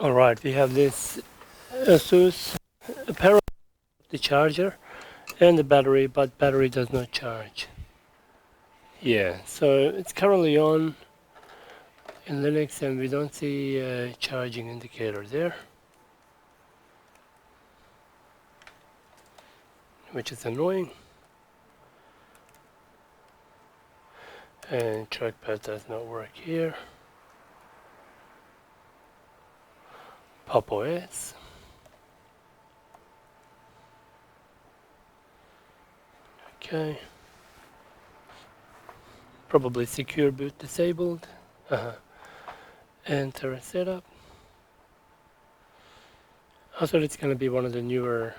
Alright, we have this ASUS apparently the charger and the battery, but battery does not charge. Yeah, so it's currently on in Linux and we don't see a charging indicator there, which is annoying. And trackpad does not work here. Pop OS. Okay. Probably secure boot disabled. Enter setup. I thought it's going to be one of the newer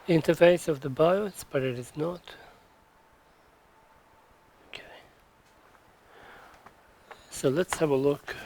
interface of the BIOS, but it is not. Okay. So let's have a look.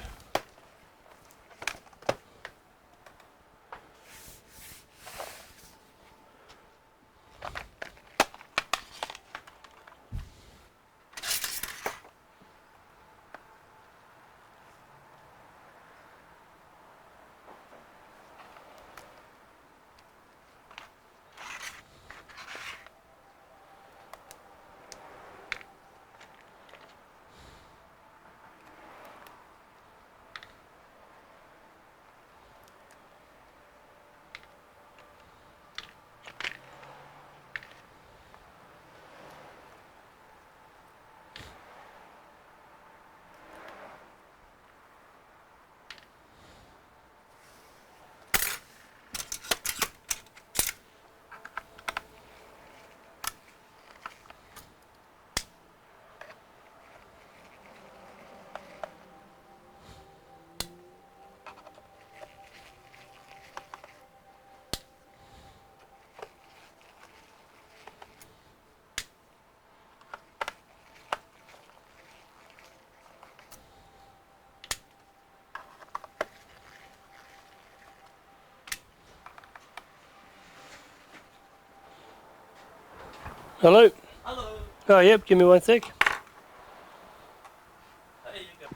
Hello? Hello. Oh, yep, give me 1 sec. There you go.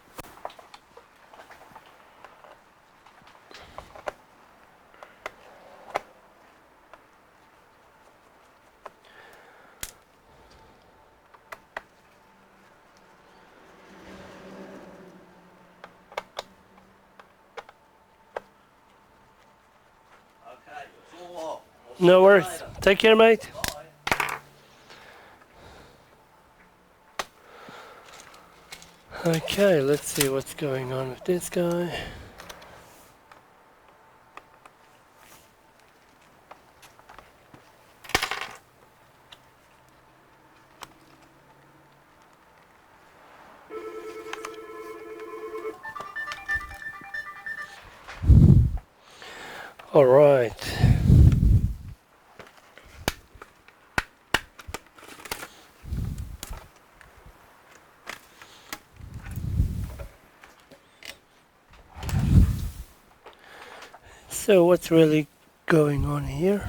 Okay, it's all off. We'll No see you worries. later. Take care, mate. Bye. Okay, let's see what's going on with this guy. All right. So what's really going on here?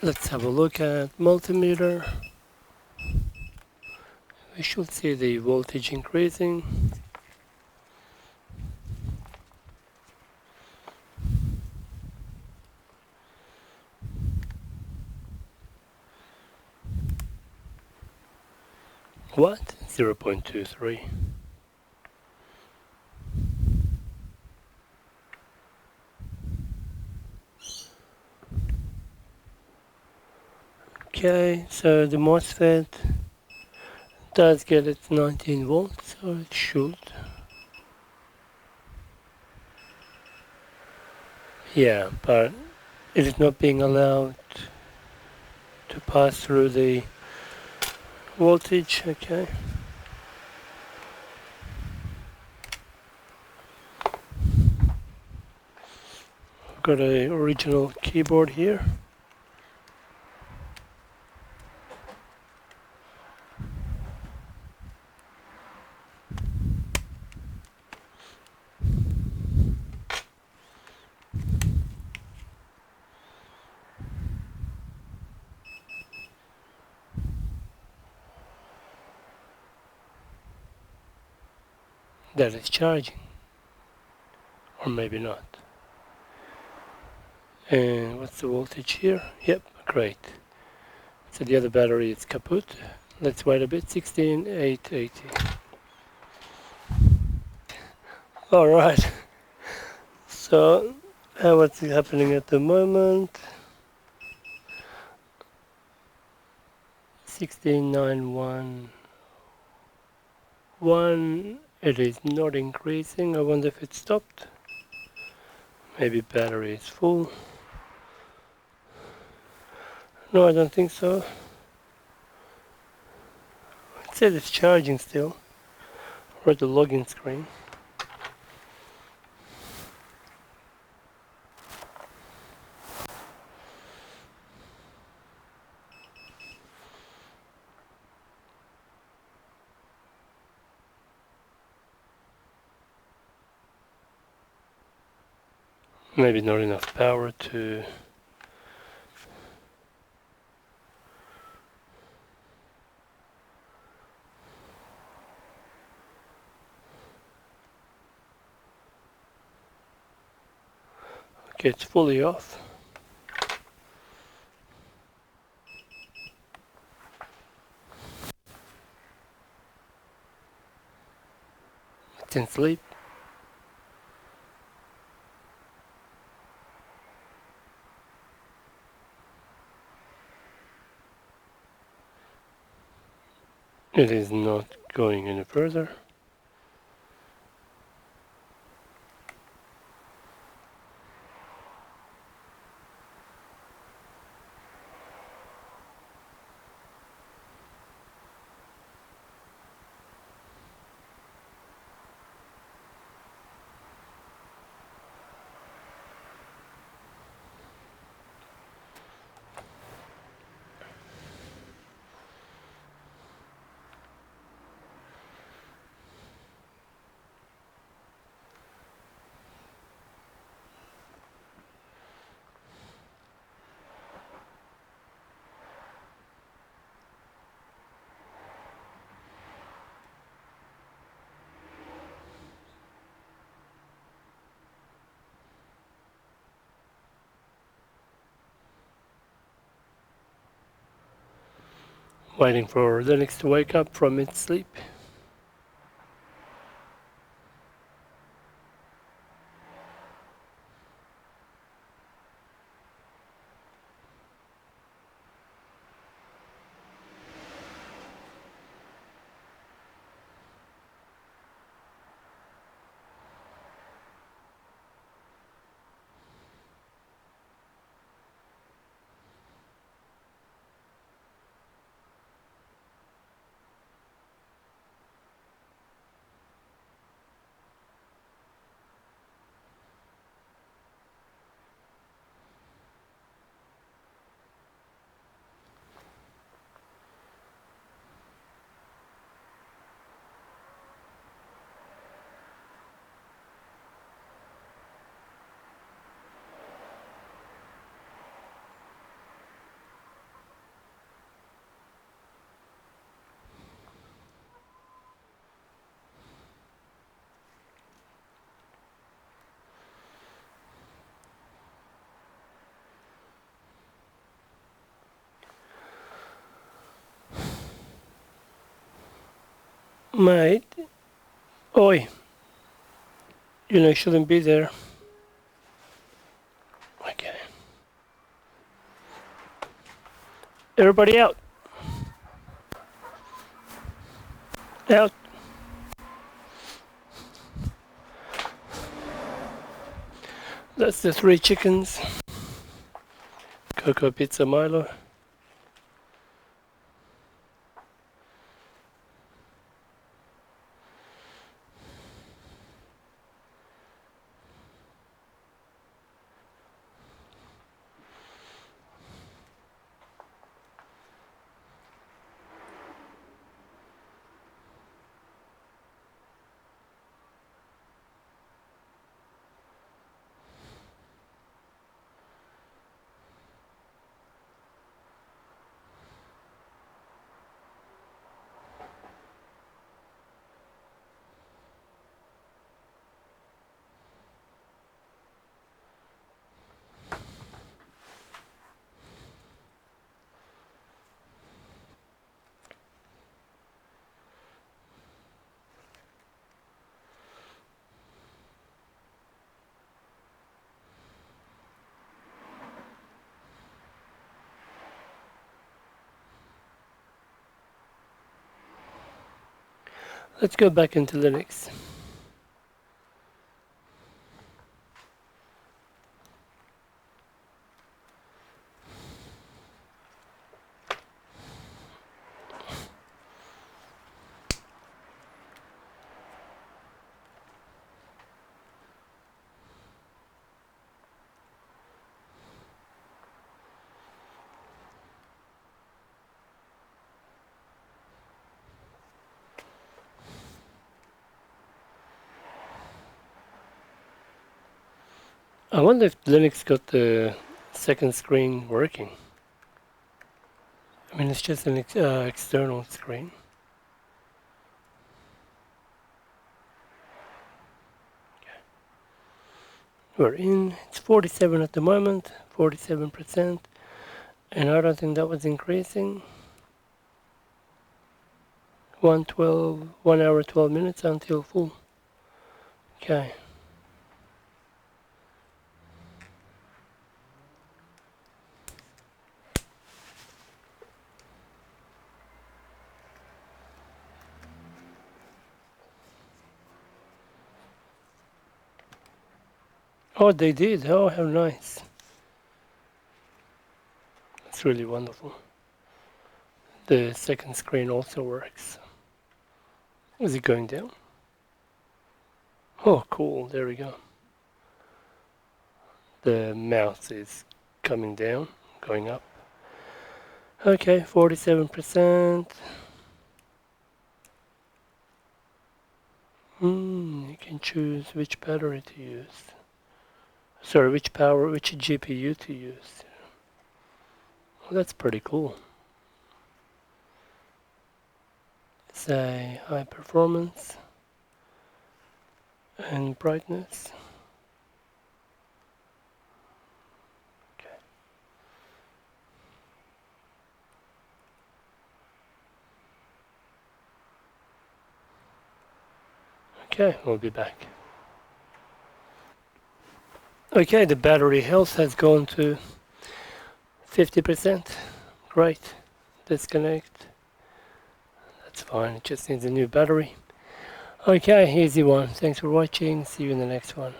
Let's have a look at multimeter. We should see the voltage increasing. What? 0.23. Okay, so the MOSFET does get its 19 volts, so it should. Yeah, but it is not being allowed to pass through the voltage. Okay. Got a original keyboard here. That is charging. or maybe not. And what's the voltage here? Yep, great. So the other battery is kaput. Let's wait a bit. 16880. All right. So what's happening at the moment? 16911. It is not increasing. I wonder if it stopped. Maybe battery is full. No, I don't think so. It says it's charging still. Or the login screen. Maybe not enough power to... Okay, it's fully off. It's in sleep. It is not going any further. Waiting for Linux to wake up from its sleep. Mate, oi, you shouldn't be there. Okay. Everybody out. Out. That's the 3 chickens. Cocoa Pizza Milo. Let's go back into Linux. I wonder if Linux got the second screen working. I mean, it's just an external screen. We're in. It's 47 at the moment, 47%. And I don't think that was increasing. 1 hour 12 minutes until full. Okay. Oh, they did. Oh, how nice. It's really wonderful. The second screen also works. Is it going down? Oh, cool. There we go. The mouse is coming down, going up. Okay, 47%. You can choose which battery to use. Sorry, which GPU to use. Well, that's pretty cool. Say high performance and brightness. Okay, we'll be back. Okay, the battery health has gone to 50%. Great. Disconnect. That's fine, it just needs a new battery. Okay, easy one. Thanks for watching. See you in the next one.